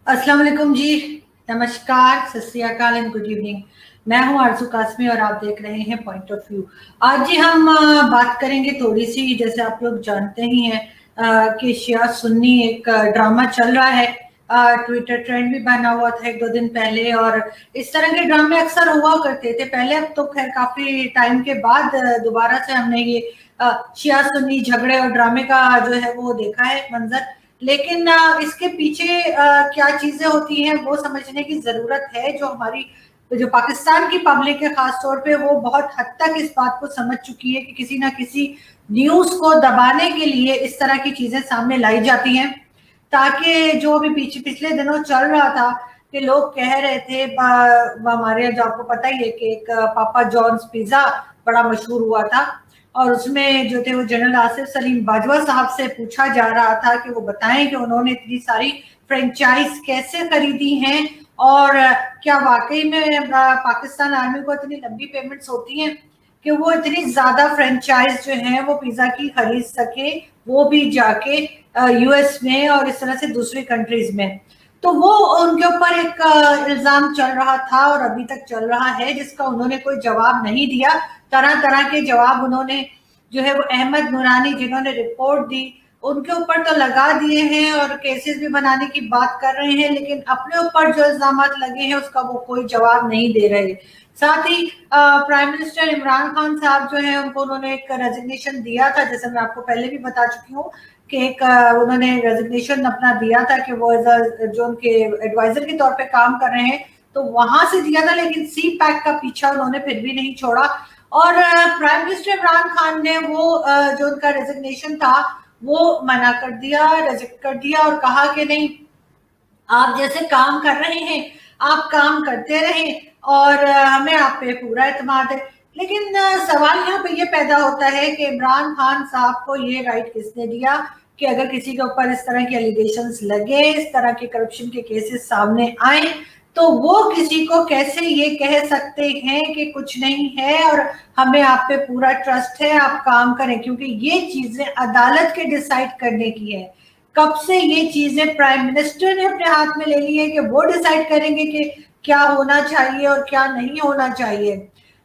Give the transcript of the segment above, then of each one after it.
अस्सलाम वालेकुम जी, नमस्कार, सत श्री अकाल एंड गुड इवनिंग। मैं हूं आरजू कासमी और आप देख रहे हैं पॉइंट ऑफ व्यू। आज जी हम बात करेंगे थोड़ी सी, जैसे आप लोग जानते ही हैं कि शिया सुन्नी एक ड्रामा चल रहा है। ट्विटर ट्रेंड भी बना हुआ था एक दो दिन पहले, और इस तरह के ड्रामे अक्सर हुआ करते थे पहले। अब तो खैर काफी टाइम के बाद दोबारा से हमने ये शिया सुन्नी झगड़े और ड्रामे का जो है वो देखा है मंजर। लेकिन इसके पीछे क्या चीजें होती हैं वो समझने की जरूरत है। जो पाकिस्तान की पब्लिक है खास तौर पे, वो बहुत हद तक इस बात को समझ चुकी है कि किसी ना किसी न्यूज को दबाने के लिए इस तरह की चीजें सामने लाई जाती हैं, ताकि जो अभी पिछले दिनों चल रहा था कि लोग कह रहे थे हमारे, जो आपको पता ही है कि एक पापा जॉन्स पिज्जा बड़ा मशहूर हुआ था, और उसमें जो थे वो जनरल आसिफ सलीम बाजवा साहब से पूछा जा रहा था कि वो बताएं कि उन्होंने इतनी सारी फ्रेंचाइज कैसे खरीदी हैं, और क्या वाकई में पाकिस्तान आर्मी को इतनी लंबी पेमेंट्स होती हैं कि वो इतनी ज्यादा फ्रेंचाइज जो है वो पिज्जा की खरीद सके, वो भी जाके यूएस में और इस तरह से दूसरी कंट्रीज में। तो वो उनके ऊपर एक इल्जाम चल रहा था और अभी तक चल रहा है, जिसका उन्होंने कोई जवाब नहीं दिया। तरह तरह के जवाब उन्होंने जो है वो अहमद नूरानी जिन्होंने रिपोर्ट दी उनके ऊपर तो लगा दिए हैं और केसेस भी बनाने की बात कर रहे हैं, लेकिन अपने ऊपर जो इल्जाम लगे हैं उसका वो कोई जवाब नहीं दे रहे। साथ ही प्राइम मिनिस्टर इमरान खान साहब जो है उनको उन्होंने एक रेजिग्नेशन दिया था, जैसे मैं आपको पहले भी बता चुकी हूँ कि एक उन्होंने रेजिग्नेशन अपना दिया था कि वो जो उनके एडवाइजर के तौर पे काम कर रहे हैं, तो वहां से दिया था। लेकिन सी पैक का पीछा उन्होंने फिर भी नहीं छोड़ा, और प्राइम मिनिस्टर इमरान खान ने वो जो उनका रेजिग्नेशन था वो मना कर दिया, रिजेक्ट कर दिया, और कहा कि नहीं, आप जैसे काम कर रहे हैं आप काम करते रहें और हमें आप पे पूरा एतमाद है। लेकिन सवाल यहाँ पे ये पैदा होता है कि इमरान खान साहब को ये राइट किसने दिया कि अगर किसी के ऊपर इस तरह के एलिगेशंस लगे, इस तरह के करप्शन के केसेस सामने आए, तो वो किसी को कैसे ये कह सकते हैं कि कुछ नहीं है और हमें आप पे पूरा ट्रस्ट है, आप काम करें। क्योंकि ये चीजें अदालत के डिसाइड करने की है। कब से ये चीजें प्राइम मिनिस्टर ने अपने हाथ में ले ली है कि वो डिसाइड करेंगे कि क्या होना चाहिए और क्या नहीं होना चाहिए।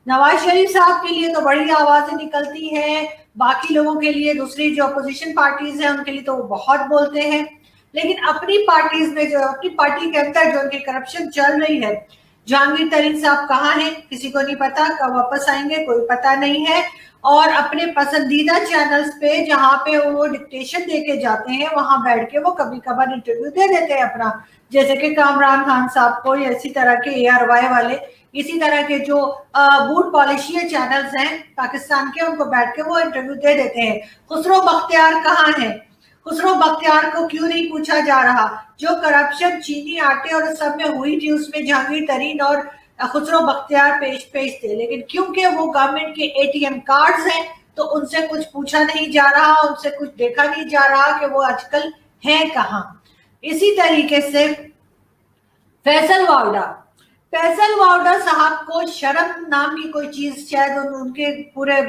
नवाज शरीफ साहब के लिए तो बड़ी आवाजें निकलती हैं, बाकी लोगों के लिए, दूसरी जो अपोजिशन पार्टीज हैं उनके लिए तो वो बहुत बोलते हैं, लेकिन अपनी पार्टीज में, जो अपनी पार्टी के अंदर जो उनकी करप्शन चल रही है, जहांगीर तरीन साहब कहाँ हैं किसी को नहीं पता, कब वापस आएंगे कोई पता नहीं है। और अपने पसंदीदा चैनल्स पे जहाँ पे वो डिक्टेशन देके जाते हैं वहां बैठ के वो कभी कभार इंटरव्यू दे देते हैं अपना, जैसे कि कामरान खान साहब को, या इसी तरह के ARY वाले, इसी तरह के जो बूट पॉलिशी चैनल्स हैं पाकिस्तान के, उनको बैठ के वो इंटरव्यू दे देते हैं। खुसरो बख्तियार कहाँ है? खुसरो बख्तियार को क्यों नहीं पूछा जा रहा? जो करप्शन चीनी आटे और सब में हुई थी उसमें जहांगीर तरीन और खुसरो बख्तियार पेश थे, लेकिन क्योंकि वो गवर्नमेंट के ATM कार्ड्स हैं तो उनसे कुछ पूछा नहीं जा रहा, उनसे कुछ देखा नहीं जा रहा कि वो आजकल हैं कहाँ। इसी तरीके से फैसल वावडा साहब को शर्म नाम की कोई चीज, शायद उनके पूरे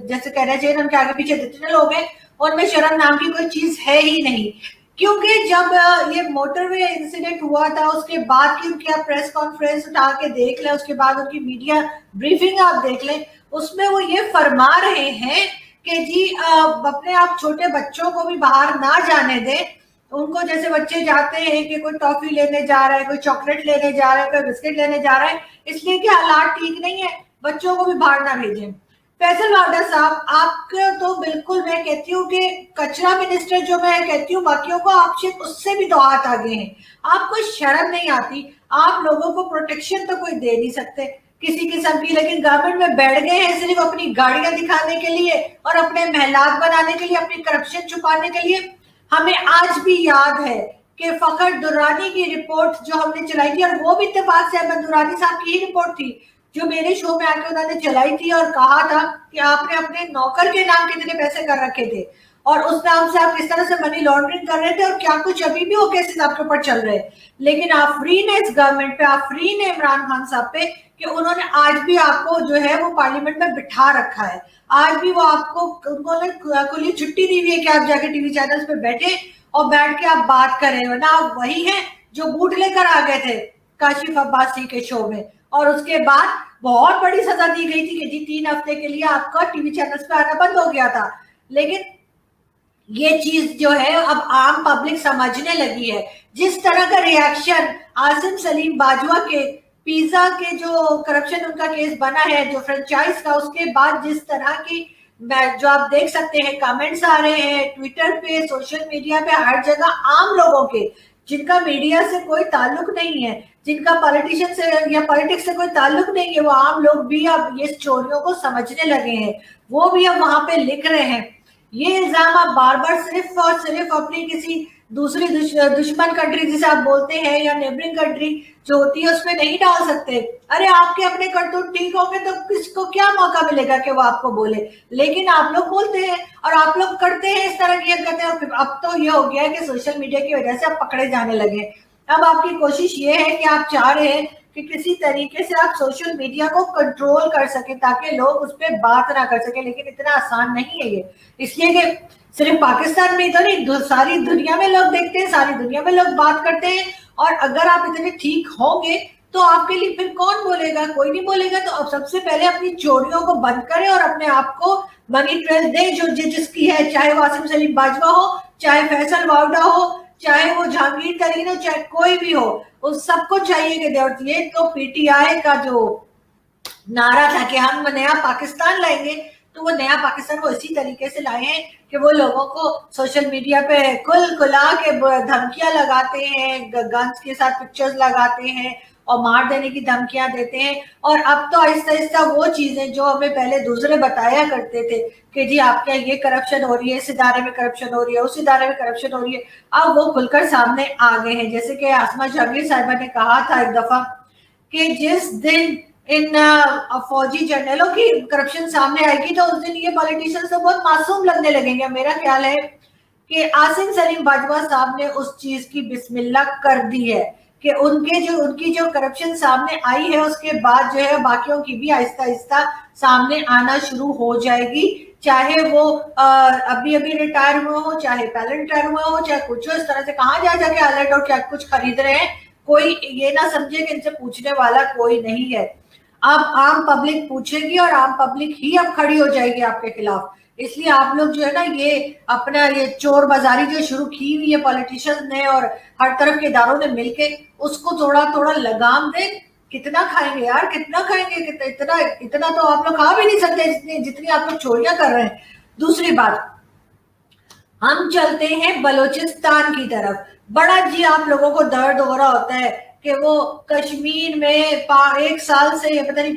जैसे कह रहे चाहिए उनके आगे पीछे जितने लोग हैं उनमें शर्म नाम की कोई चीज है ही नहीं। क्योंकि जब ये मोटरवे इंसिडेंट हुआ था उसके बाद की उनकी आप प्रेस कॉन्फ्रेंस उठा के देख लें, उसके बाद उनकी मीडिया ब्रीफिंग आप देख लें, उसमें वो ये फरमा रहे हैं कि जी अपने आप छोटे बच्चों को भी बाहर ना जाने दें। उनको, जैसे बच्चे जाते हैं कि कोई टॉफी लेने जा रहा है, कोई चॉकलेट लेने जा रहा है, कोई बिस्किट लेने जा रहा है, इसलिए कि हालात ठीक नहीं है, बच्चों को भी बाहर ना भेजें। फैसल वावडा साहब, आपके तो बिल्कुल, मैं कहती हूँ कि कचरा मिनिस्टर जो मैं कहती हूँ बाकियों को, आप शायद उससे भी 2 हाथ आगे हैं। आपको शर्म नहीं आती? आप लोगों को प्रोटेक्शन तो कोई दे नहीं सकते किसी किस्म की, लेकिन गवर्नमेंट में बैठ गए हैं सिर्फ अपनी गाड़ियां दिखाने के लिए और अपने महलात बनाने के लिए, अपनी करप्शन छुपाने के लिए। हमें आज भी याद है कि फखर दुर्रानी की रिपोर्ट जो हमने चलाई थी, और वो भी इत्तेफाक से अहमद दुर्रानी साहब की ही रिपोर्ट थी जो मेरे शो में आके उन्होंने चलाई थी, और कहा था कि आपने अपने नौकर के नाम कितने पैसे कर रखे थे और उस नाम से आप किस तरह से मनी लॉन्ड्रिंग कर रहे थे, और क्या कुछ अभी भी वो केसेस आपके ऊपर चल रहे हैं। लेकिन आप फ्री ने इस गवर्नमेंट पे, आप फ्री ने इमरान खान साहब पे कि उन्होंने आज भी आपको जो है वो पार्लियामेंट में बिठा रखा है। आज भी वो आपको, उन्होंने छुट्टी दी हुई है कि आप जाके टीवी चैनल्स पे बैठे और बैठ के आप बात करें, वरना आप वही हैं जो बूट लेकर आ गए थे काशिफ अब्बासी के शो में, और उसके बाद बहुत बड़ी सजा दी गई थी कि जी 3 हफ्ते के लिए आपका टीवी चैनल्स पे आना बंद हो गया था। लेकिन ये चीज जो है अब आम पब्लिक समझने लगी है। जिस तरह का रिएक्शन आसिम सलीम बाजवा के पिज्जा के जो करप्शन उनका केस बना है, जो फ्रेंचाइज का, उसके बाद जिस तरह की जो आप देख सकते हैं कमेंट्स आ रहे हैं ट्विटर पे, सोशल मीडिया पे, हर जगह आम लोगों के, जिनका मीडिया से कोई ताल्लुक नहीं है, जिनका पॉलिटिशियन से या पॉलिटिक्स से कोई ताल्लुक नहीं है, वो आम लोग भी अब ये चोरियों को समझने लगे हैं। वो भी अब वहां पे लिख रहे हैं। ये इल्जाम आप बार बार सिर्फ और सिर्फ अपनी किसी दूसरी दुश्मन कंट्री जिसे आप बोलते हैं या नेबरिंग कंट्री जो होती है उसमें नहीं डाल सकते। अरे आपके अपने करतूत ठीक होंगे तो किसको क्या मौका मिलेगा कि वो आपको बोले, लेकिन आप लोग बोलते हैं और आप लोग करते हैं इस तरह की हरकतें। अब तो ये हो गया है कि सोशल मीडिया की वजह से आप पकड़े जाने लगे। अब आपकी कोशिश ये है कि आप चाह रहे हैं कि किसी तरीके से आप सोशल मीडिया को कंट्रोल कर सके ताकि लोग उस पर बात ना कर सके, लेकिन इतना आसान नहीं है ये। इसलिए कि सिर्फ पाकिस्तान में ही तो नहीं, सारी दुनिया में लोग देखते हैं, सारी दुनिया में लोग बात करते हैं। और अगर आप इतने ठीक होंगे तो आपके लिए फिर कौन बोलेगा? कोई नहीं बोलेगा। तो अब सबसे पहले अपनी चोरियों को बंद करें और अपने आप को मनी ट्रेल दें जो जिसकी है, चाहे वो आसिम सलीम बाजवा हो, चाहे फैसल वावडा हो, चाहे वो जहांगीर तरीन हो, चाहे कोई भी हो, उस सबको चाहिए कि दे। ये तो पीटीआई का जो नारा था कि हम नया पाकिस्तान लाएंगे, तो वो नया पाकिस्तान वो इसी तरीके से लाए हैं कि वो लोगों को सोशल मीडिया पे कुल कुला के धमकियां लगाते हैं, गन्स के साथ पिक्चर्स लगाते हैं और मार देने की धमकियां देते हैं। और अब तो आहिस्ता आहिस्ता वो चीजें जो हमें पहले दूसरे बताया करते थे कि जी आपके ये करप्शन हो रही है, इस इदारे में करप्शन हो रही है, उस इदारे में करप्शन हो रही है, अब वो खुलकर सामने आ गए हैं। जैसे कि आसमा जहांगीर साहिबा ने कहा था एक दफा कि जिस दिन इन फौजी जर्नलों की करप्शन सामने आएगी तो उस दिन ये पॉलिटिशियंस तो बहुत मासूम लगने लगेंगे। मेरा ख्याल है कि आसिम सलीम बाजवा साहब ने उस चीज की बिस्मिल्लाह कर दी है कि उनकी जो करप्शन सामने आई है उसके बाद जो है बाकियों की भी आहिस्ता आहिस्ता सामने आना शुरू हो जाएगी। चाहे वो अभी अभी रिटायर हुए हो, चाहे पहले रिटायर हुआ हो, चाहे कुछ हो, इस तरह से कहाँ जा जाके अलर्ट और क्या कुछ खरीद रहे हैं। कोई ये ना समझे कि इनसे पूछने वाला कोई नहीं है। अब आम पब्लिक पूछेगी और आम पब्लिक ही अब खड़ी हो जाएगी आपके खिलाफ। इसलिए आप लोग जो है ना ये अपना ये चोर बाजारी जो शुरू की हुई है पॉलिटिशियंस ने और हर तरफ के इदारों ने मिलके, उसको थोड़ा थोड़ा लगाम दे। कितना खाएंगे यार, कितना खाएंगे? इतना इतना तो आप लोग खा भी नहीं सकते जितनी आप लोग चोरियां कर रहे हैं। दूसरी बात, हम चलते हैं बलोचिस्तान की तरफ। बड़ा जी आप लोगों को दर्द हो रहा होता है कि वो कश्मीर में 1 साल से पता नहीं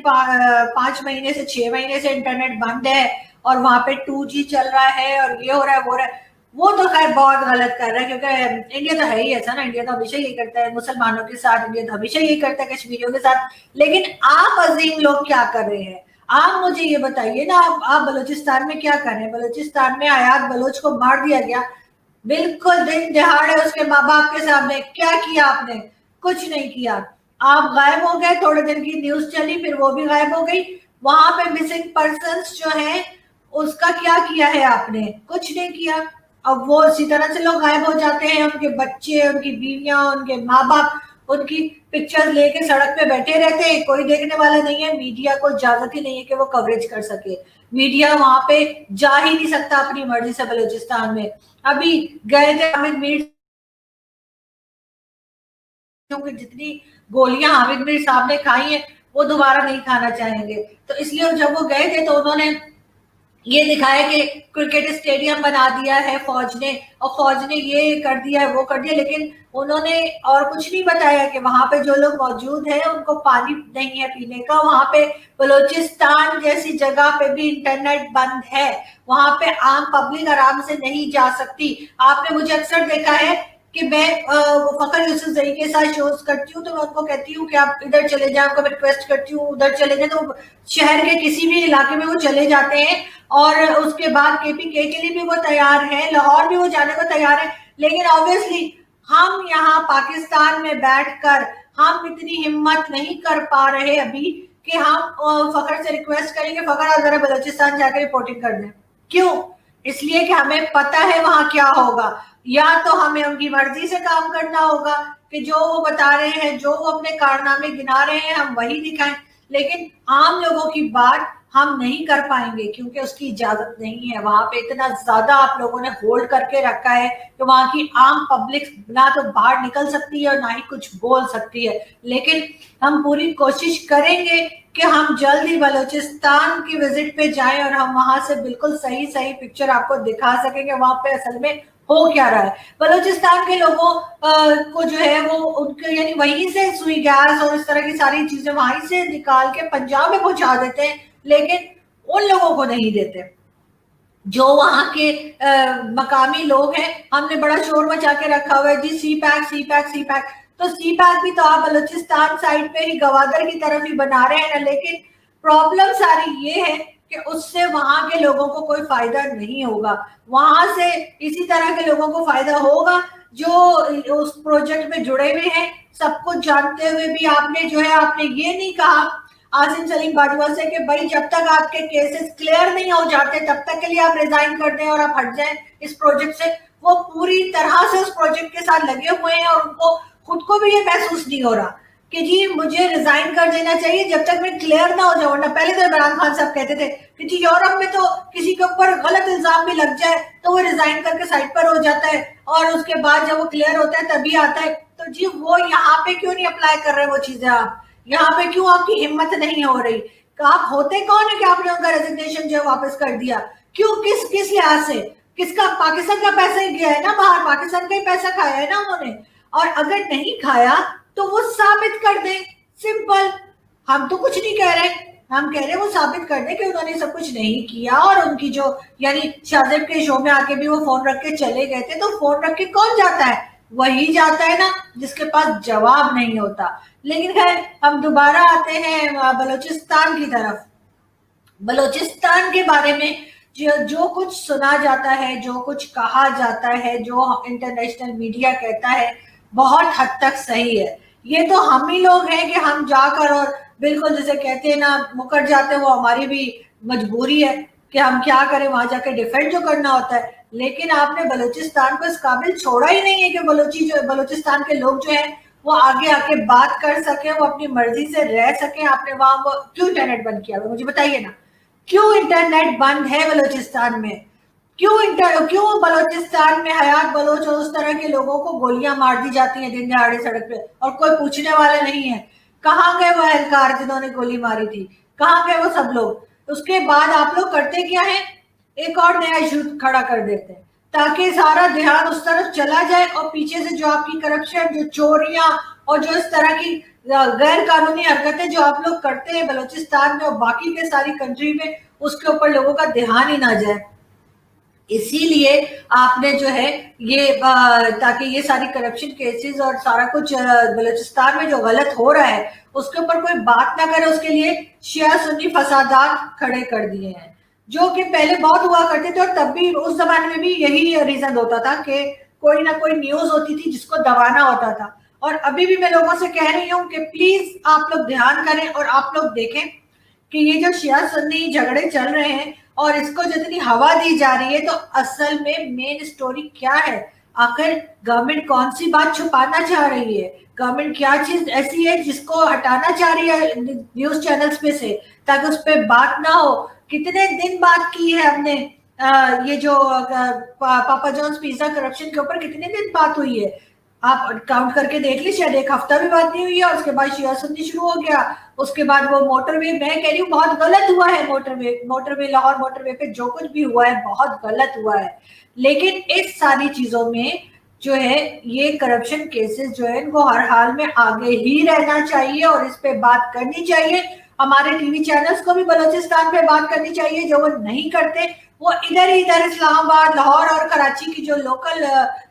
5 महीने से 6 महीने से इंटरनेट बंद है और वहां पे 2G चल रहा है और ये हो रहा है वो रहा है। वो तो खैर बहुत गलत कर रहा है क्योंकि इंडिया तो है ही ऐसा ना, इंडिया तो हमेशा यही करता है मुसलमानों के साथ, इंडिया तो हमेशा यही करता है कश्मीरियों के साथ। लेकिन आप अजीम लोग क्या कर रहे हैं? आप मुझे ये बताइए ना, आप बलूचिस्तान में क्या कर रहे हैं? बलूचिस्तान में आयात बलोच को मार दिया गया, बिल्कुल दिन दहाड़े उसके माँ बाप के सामने। क्या किया आपने? कुछ नहीं किया। आप गायब हो गए, थोड़े दिन की न्यूज चली फिर वो भी गायब हो गई। वहां पे मिसिंग पर्सन्स जो है उसका क्या किया है आपने? कुछ नहीं किया। अब वो इसी तरह से लोग गायब हो जाते हैं, उनके बच्चे, उनकी बीवियां, उनके माँ बाप उनकी पिक्चर लेके सड़क पे बैठे रहते हैं, कोई देखने वाला नहीं है। मीडिया को इजाजत ही नहीं है कि वो कवरेज कर सके। मीडिया वहां पे जा ही नहीं सकता अपनी मर्जी से बलूचिस्तान में। अभी गए थे हामिद मीर, जितनी गोलियां हामिद मीर साहब ने खाई हैं वो दोबारा नहीं खाना चाहेंगे। तो इसलिए जब वो गए थे तो उन्होंने ये दिखाया कि क्रिकेट स्टेडियम बना दिया है फौज ने और फौज ने ये कर दिया है वो कर दिया, लेकिन उन्होंने और कुछ नहीं बताया कि वहां पे जो लोग मौजूद हैं उनको पानी नहीं है पीने का। वहां पे बलूचिस्तान जैसी जगह पे भी इंटरनेट बंद है, वहां पे आम पब्लिक आराम से नहीं जा सकती। आपने मुझे अक्सर देखा है कि मैं फखर यूसुफजई के साथ शोज करती हूँ तो मैं उनको कहती हूँ कि आप इधर चले जाए, उनको रिक्वेस्ट करती हूँ उधर चले जाए, तो शहर के किसी भी इलाके में वो चले जाते हैं। और उसके बाद KPK के लिए भी वो तैयार है, लाहौर भी वो जाने को तैयार है। लेकिन ऑब्वियसली हम यहाँ पाकिस्तान में बैठकर हम इतनी हिम्मत नहीं कर पा रहे अभी कि हम फखर से रिक्वेस्ट करेंगे फखर आप जरा बलूचिस्तान जाकर रिपोर्टिंग कर दें। क्यों? इसलिए कि हमें पता है वहां क्या होगा। या तो हमें उनकी मर्जी से काम करना होगा कि जो वो बता रहे हैं, जो वो अपने कारनामे गिना रहे हैं, हम वही दिखाएं, लेकिन आम लोगों की बात हम नहीं कर पाएंगे क्योंकि उसकी इजाजत नहीं है। वहां पे इतना ज्यादा आप लोगों ने होल्ड करके रखा है कि वहां की आम पब्लिक ना तो बाहर निकल सकती है और ना ही कुछ बोल सकती है। लेकिन हम पूरी कोशिश करेंगे कि हम जल्द ही बलूचिस्तान की विजिट पे जाएं और हम वहां से बिल्कुल सही सही पिक्चर आपको दिखा सकेंगे वहां पे असल में हो क्या रहा है। बलूचिस्तान के लोगों को जो है वो उनके यानी वहीं से सुई गैस और इस तरह की सारी चीजें वहीं से निकाल के पंजाब में पहुंचा देते हैं, लेकिन उन लोगों को नहीं देते जो वहां के मकामी लोग हैं। हमने बड़ा शोर मचा के रखा हुआ है जी, सी पैक सी पैक सी पैक। तो सी पैक भी तो आप बलूचिस्तान साइड पे ही गवादर की तरफ ही बना रहे हैं ना, लेकिन प्रॉब्लम सारी ये है कि उससे वहां के लोगों को कोई फायदा नहीं होगा। वहां से इसी तरह के लोगों को फायदा होगा जो उस प्रोजेक्ट में जुड़े हुए हैं। सब कुछ जानते हुए भी आपने जो है आपने ये नहीं कहा आसिम सलीम बाजवा से कि भाई जब तक आपके केसेस क्लियर नहीं हो जाते तब तक के लिए आप रिजाइन कर दें और आप हट जाएं इस प्रोजेक्ट से। वो पूरी तरह से उस प्रोजेक्ट के साथ लगे हुए हैं और उनको खुद को भी ये महसूस नहीं हो रहा कि जी मुझे रिजाइन कर देना चाहिए जब तक मैं क्लियर ना हो जाऊं। ना पहले तो इमरान खान साहब कहते थे कि जी यूरोप में तो किसी के ऊपर गलत इल्जाम भी लग जाए तो वो रिजाइन करके साइड पर हो जाता है और उसके बाद जब वो क्लियर होता है तभी आता है। तो जी वो यहाँ पे क्यों नहीं अप्लाई कर रहे वो चीजें? आप यहाँ पे क्यों आपकी हिम्मत नहीं हो रही? आप होते कौन है कि आपने उनका रेजिग्नेशन जो है वापस कर दिया? क्यों? किस लिहाज से? किसका? पाकिस्तान का पैसा ही गया है ना बाहर, पाकिस्तान का ही पैसा खाया है ना उन्होंने। और अगर नहीं खाया तो वो साबित कर दे, सिंपल। हम तो कुछ नहीं कह रहे, हम कह रहे वो साबित कर दे कि उन्होंने सब कुछ नहीं किया। और उनकी जो यानी शाहजेब के शो में आके भी वो फोन रख के चले गए थे, तो फोन रख के कौन जाता है? वही जाता है ना जिसके पास जवाब नहीं होता। लेकिन खैर हम दोबारा आते हैं बलूचिस्तान की तरफ। बलूचिस्तान के बारे में जो कुछ सुना जाता है, जो कुछ कहा जाता है, जो इंटरनेशनल मीडिया कहता है, बहुत हद तक सही है। ये तो हम ही लोग हैं कि हम जाकर और बिल्कुल जैसे कहते हैं ना मुकर जाते हैं, वो हमारी भी मजबूरी है कि हम क्या करें, वहां जाकर डिफेंड जो करना होता है। लेकिन आपने बलूचिस्तान को इस काबिल छोड़ा ही नहीं है कि बलूचिस्तान के लोग जो है वो आगे आके बात कर सके, वो अपनी मर्जी से रह सके। आपने वहां वो क्यों इंटरनेट बंद किया? मुझे बताइए ना, क्यों इंटरनेट बंद है बलूचिस्तान में? क्यों बलूचिस्तान में हयात बलोच और उस तरह के लोगों को गोलियां मार दी जाती हैं दिन दहाड़े सड़क पे और कोई पूछने वाला नहीं है? कहाँ गए वो एहलकार जिन्होंने गोली मारी थी? कहाँ गए वो सब लोग? उसके बाद आप लोग करते क्या है, एक और नया इशू खड़ा कर देते हैं ताकि सारा ध्यान उस तरफ चला जाए और पीछे से जो आपकी करप्शन, जो चोरियां और जो इस तरह की गैर कानूनी हरकतें जो आप लोग करते हैं बलूचिस्तान में और बाकी के सारी कंट्री में, उसके ऊपर लोगों का ध्यान ही ना जाए। इसीलिए आपने जो है ये ताकि ये सारी करप्शन केसेस और सारा कुछ बलूचिस्तान में जो गलत हो रहा है उसके ऊपर कोई बात ना करे, उसके लिए शिया सुन्नी फसादात खड़े कर दिए हैं जो कि पहले बहुत हुआ करते थे। और तब भी उस जमाने में भी यही रीजन होता था कि कोई ना कोई न्यूज होती थी जिसको दबाना होता था। और अभी भी मैं लोगों से कह रही हूँ कि प्लीज आप लोग ध्यान करें और आप लोग देखें कि ये जो शिया सुन्नी झगड़े चल रहे हैं और इसको जितनी हवा दी जा रही है, तो असल में मेन स्टोरी क्या है? आखिर गवर्नमेंट कौन सी बात छुपाना चाह रही है? गवर्नमेंट क्या चीज ऐसी है जिसको हटाना चाह रही है न्यूज चैनल्स पे से ताकि उस पर बात ना हो? कितने दिन बात की है हमने ये जो पापा जॉन्स पिज्जा करप्शन के ऊपर कितने दिन बात हुई है? आप काउंट करके देख ली, शायद एक हफ्ता भी बात नहीं हुई है। उसके बाद शिया सुन्नी शुरू हो गया। उसके बाद वो मोटरवे, मैं कह रही हूँ बहुत गलत हुआ है मोटरवे लाहौर मोटरवे पे जो कुछ भी हुआ है बहुत गलत हुआ है। लेकिन इस सारी चीजों में जो है ये करप्शन केसेस जो है इनको हर हाल में आगे ही रहना चाहिए और इस पे बात करनी चाहिए। हमारे टीवी चैनल्स को भी बलूचिस्तान पे बात करनी चाहिए, जो वो नहीं करते। वो इधर ही इधर इस्लामाबाद, लाहौर और कराची की जो लोकल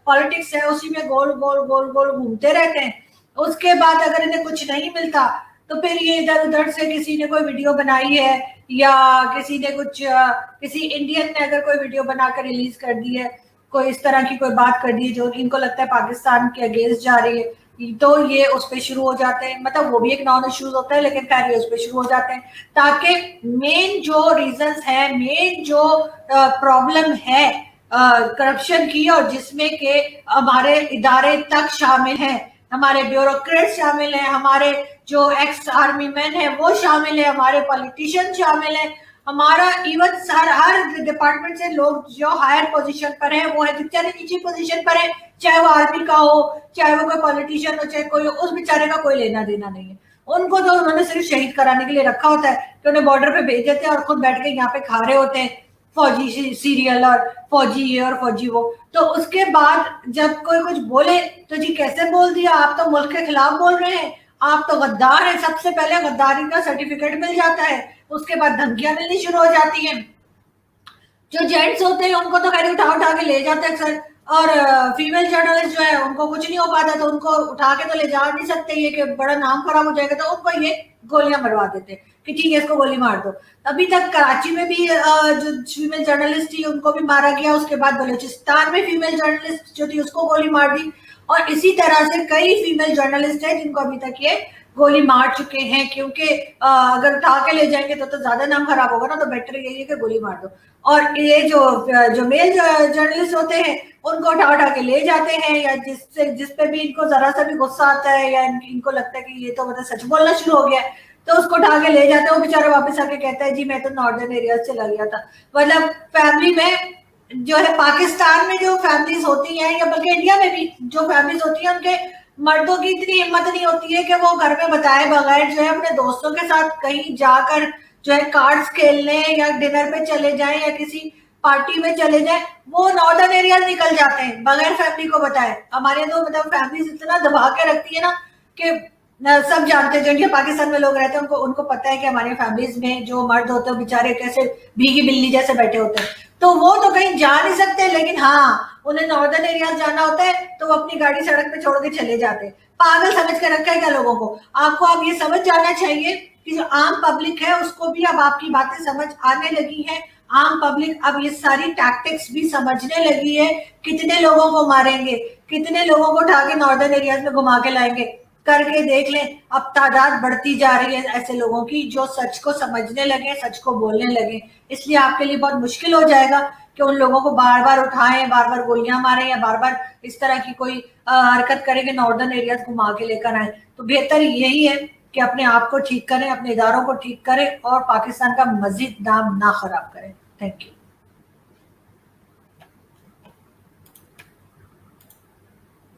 पॉलिटिक्स है उसी में गोल गोल गोल गोल घूमते रहते हैं। उसके बाद अगर इन्हें कुछ नहीं मिलता तो फिर ये इधर उधर से किसी ने कोई वीडियो बनाई है या किसी ने किसी इंडियन ने अगर कोई वीडियो बनाकर रिलीज कर दी है, कोई इस तरह की कोई बात कर दी है जो इनको लगता है पाकिस्तान के अगेंस्ट जा रही है, तो ये उस पर शुरू हो जाते हैं। मतलब वो भी एक नॉन इश्यूज होता है लेकिन खैर ये उस पर शुरू हो जाते हैं ताकि मेन जो रीजंस है, मेन जो प्रॉब्लम है करप्शन की और जिसमें के हमारे इदारे तक शामिल हैं, हमारे ब्यूरोक्रेट शामिल हैं, हमारे जो एक्स आर्मी मैन है वो शामिल है, हमारे पॉलिटिशियन शामिल है, हमारा इवन हर डिपार्टमेंट से लोग जो हायर पोजीशन पर है वो है, बेचारे नीचे पोजीशन पर है, चाहे वो आर्मी का हो, चाहे वो कोई पॉलिटिशियन हो, चाहे कोई, उस बेचारे का कोई लेना देना नहीं है। उनको तो उन्होंने सिर्फ शहीद कराने के लिए रखा होता है कि उन्हें बॉर्डर पे भेज देते हैं और खुद बैठ के यहाँ पे खा रहे होते हैं फौजी सीरियल और फौजी ये और फौजी वो। तो उसके बाद जब कोई कुछ बोले तो जी कैसे बोल दिया, आप तो मुल्क के खिलाफ बोल रहे हैं, आप तो गद्दार हैं। सबसे पहले गद्दारी का सर्टिफिकेट मिल जाता है, उसके बाद धमकियां मिलनी शुरू हो जाती हैं। जो जेंट्स होते हैं उनको तो खैर उठा उठा के ले जाते हैं सर, और फीमेल जर्नलिस्ट जो है उनको कुछ नहीं हो पाता, तो उनको उठा के तो ले जा नहीं सकते, ये कि बड़ा नाम खराब हो जाएगा, तो उनको ये गोलियां मरवा देते कि ठीक है इसको गोली मार दो। अभी तक कराची में भी जो फीमेल जर्नलिस्ट थी उनको भी मारा गया, उसके बाद बलूचिस्तान में फीमेल जर्नलिस्ट जो थी उसको गोली मार दी, और इसी तरह से कई फीमेल जर्नलिस्ट है जिनको अभी तक ये गोली मार चुके हैं, क्योंकि अगर उठा के ले जाएंगे तो ज्यादा नाम खराब होगा ना, तो बेटर यही है कि गोली मार दो। और ये जो मेल जर्नलिस्ट होते हैं उनको उठा उठा के ले जाते हैं, या जिस पे भी इनको जरा सा भी गुस्सा आता है या इनको लगता है कि ये तो मतलब सच बोलना शुरू हो गया है, तो उसको उठा के ले जाते हैं। वो बेचारे वापस आके कहता है जी मैं तो नॉर्दर्न एरिया से चला गया था। मतलब फैमिली में जो है, पाकिस्तान में जो फैमिलीज होती हैं या बल्कि इंडिया में भी जो फैमिलीज होती हैं, उनके मर्दों की इतनी हिम्मत नहीं होती है कि वो घर में बताए बगैर जो है अपने दोस्तों के साथ कहीं जाकर जो है कार्ड्स खेलने या डिनर पे चले जाएं या किसी पार्टी में चले जाएं, वो नॉर्दर्न एरिया निकल जाते हैं बगैर फैमिली को बताए। हमारे तो मतलब फैमिलीज इतना दबा के रखती है ना कि सब जानते हैं, जो इंडिया पाकिस्तान में लोग रहते हैं उनको उनको पता है कि हमारी फैमिलीज में जो मर्द होते हैं बेचारे कैसे भीगी बिल्ली जैसे बैठे होते हैं, तो वो तो कहीं जा नहीं सकते, लेकिन हाँ उन्हें नॉर्दर्न एरिया जाना होता है तो वो अपनी गाड़ी सड़क पे छोड़ के चले जाते हैं। पागल समझ के रखा है क्या लोगों को? आपको अब ये समझ जाना चाहिए कि जो आम पब्लिक है उसको भी अब आपकी बातें समझ आने लगी है। आम पब्लिक अब ये सारी टैक्टिक्स भी समझने लगी है, कितने लोगों को मारेंगे, कितने लोगों को उठा के नॉर्दर्न एरियाज में घुमा के लाएंगे, करके देख लें। अब तादाद बढ़ती जा रही है ऐसे लोगों की जो सच को समझने लगे, सच को बोलने लगे। इसलिए आपके लिए बहुत मुश्किल हो जाएगा कि उन लोगों को बार बार उठाएं, बार बार गोलियां मारें या बार बार इस तरह की कोई हरकत करें कि नॉर्दर्न एरिया घुमा के लेकर आए। तो बेहतर यही है कि अपने आप को ठीक करें, अपने इदारों को ठीक करें और पाकिस्तान का मजीद नाम ना खराब करें। Thank you.